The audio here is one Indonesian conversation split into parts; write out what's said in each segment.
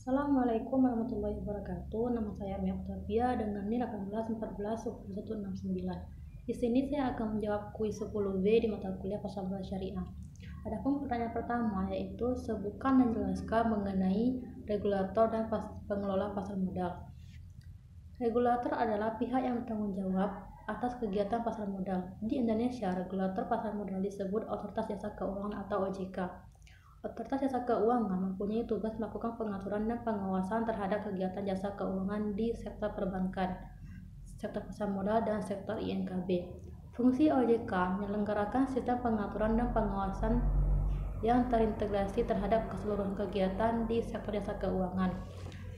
Assalamualaikum warahmatullahi wabarakatuh. Nama saya Mia Octavia dengan NIM 1814 Di sini saya akan menjawab kuis 10B di mata kuliah Pasar Modal Syariah. Adapun pertanyaan pertama yaitu sebutkan dan jelaskan mengenai regulator dan pengelola pasar modal. Regulator adalah pihak yang bertanggung jawab atas kegiatan pasar modal. Di Indonesia, regulator pasar modal disebut Otoritas Jasa Keuangan atau OJK. Otoritas Jasa Keuangan mempunyai tugas melakukan pengaturan dan pengawasan terhadap kegiatan jasa keuangan di sektor perbankan, sektor pasar modal, dan sektor INKB. Fungsi OJK menyelenggarakan sistem pengaturan dan pengawasan yang terintegrasi terhadap keseluruhan kegiatan di sektor jasa keuangan.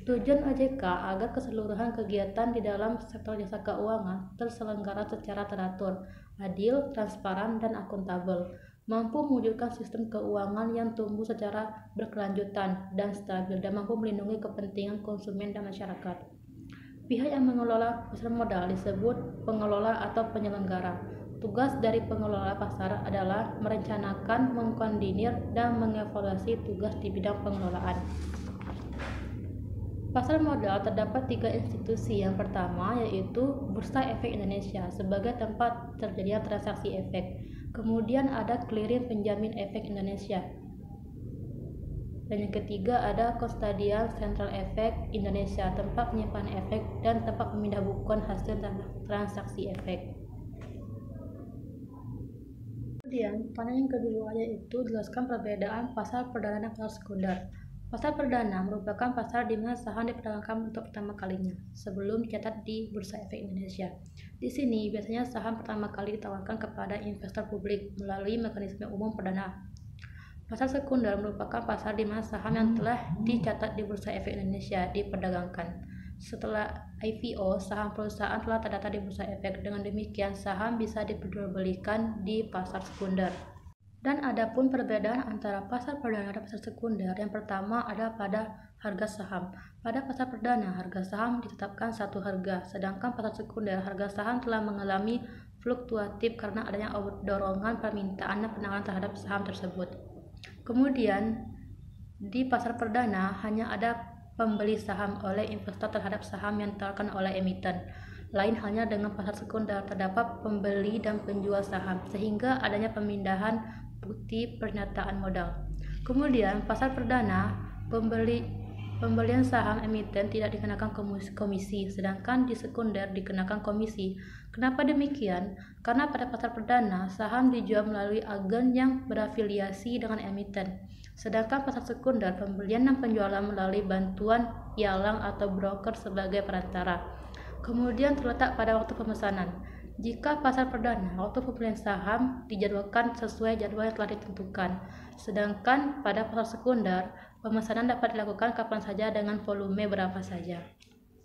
Tujuan OJK agar keseluruhan kegiatan di dalam sektor jasa keuangan terselenggara secara teratur, adil, transparan, dan akuntabel, mampu mewujudkan sistem keuangan yang tumbuh secara berkelanjutan dan stabil, dan mampu melindungi kepentingan konsumen dan masyarakat. Pihak yang mengelola pasar modal disebut pengelola atau penyelenggara. Tugas dari pengelola pasar adalah merencanakan, mengkoordinir, dan mengevaluasi tugas di bidang pengelolaan. Pasar modal terdapat 3 institusi. Yang pertama yaitu Bursa Efek Indonesia sebagai tempat terjadinya transaksi efek. Kemudian ada Clearing Penjamin Efek Indonesia. Dan yang ketiga ada Custodian Central Efek Indonesia, tempat penyimpanan efek dan tempat pemindahbukuan hasil transaksi efek. Kemudian pertanyaan yang kedua yaitu jelaskan perbedaan pasar perdana dan pasar sekunder. Pasar perdana merupakan pasar di mana saham diperdagangkan untuk pertama kalinya sebelum dicatat di Bursa Efek Indonesia. Di sini biasanya saham pertama kali ditawarkan kepada investor publik melalui mekanisme umum perdana. Pasar sekunder merupakan pasar di mana saham yang telah dicatat di Bursa Efek Indonesia diperdagangkan. Setelah IPO, saham perusahaan telah terdaftar di Bursa Efek. Dengan demikian, saham bisa diperjualbelikan di pasar sekunder. Dan adapun perbedaan antara pasar perdana dan pasar sekunder, yang pertama ada pada harga saham. Pada pasar perdana, harga saham ditetapkan satu harga, sedangkan pasar sekunder, harga saham telah mengalami fluktuatif karena adanya dorongan permintaan dan penawaran terhadap saham tersebut. Kemudian, di pasar perdana hanya ada pembeli saham oleh investor terhadap saham yang ditawarkan oleh emiten. Lain halnya dengan pasar sekunder, terdapat pembeli dan penjual saham, sehingga adanya pemindahan bukti pernyataan modal. Kemudian pasar perdana, pembelian saham emiten tidak dikenakan komisi, sedangkan di sekunder dikenakan komisi. Kenapa demikian? Karena pada pasar perdana saham dijual melalui agen yang berafiliasi dengan emiten, sedangkan pasar sekunder pembelian dan penjualan melalui bantuan pialang atau broker sebagai perantara. Kemudian terletak pada waktu pemesanan. Jika pasar perdana, waktu pembelian saham dijadwalkan sesuai jadwal yang telah ditentukan. Sedangkan pada pasar sekunder, pemesanan dapat dilakukan kapan saja dengan volume berapa saja.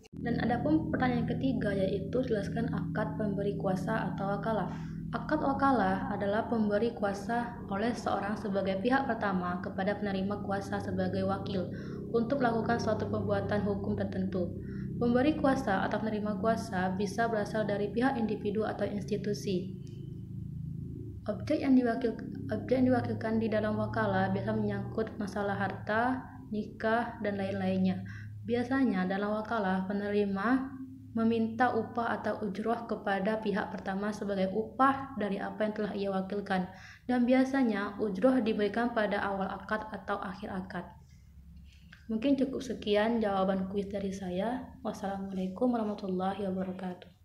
Dan adapun pertanyaan ketiga yaitu jelaskan akad pemberi kuasa atau wakalah. Akad wakalah adalah pemberi kuasa oleh seorang sebagai pihak pertama kepada penerima kuasa sebagai wakil untuk melakukan suatu perbuatan hukum tertentu. Pemberi kuasa atau penerima kuasa bisa berasal dari pihak individu atau institusi. Objek yang diwakilkan di dalam wakalah biasa menyangkut masalah harta, nikah, dan lain-lainnya. Biasanya dalam wakalah penerima meminta upah atau ujroh kepada pihak pertama sebagai upah dari apa yang telah ia wakilkan, dan biasanya ujroh diberikan pada awal akad atau akhir akad. Mungkin cukup sekian jawaban kuis dari saya. Wassalamualaikum warahmatullahi wabarakatuh.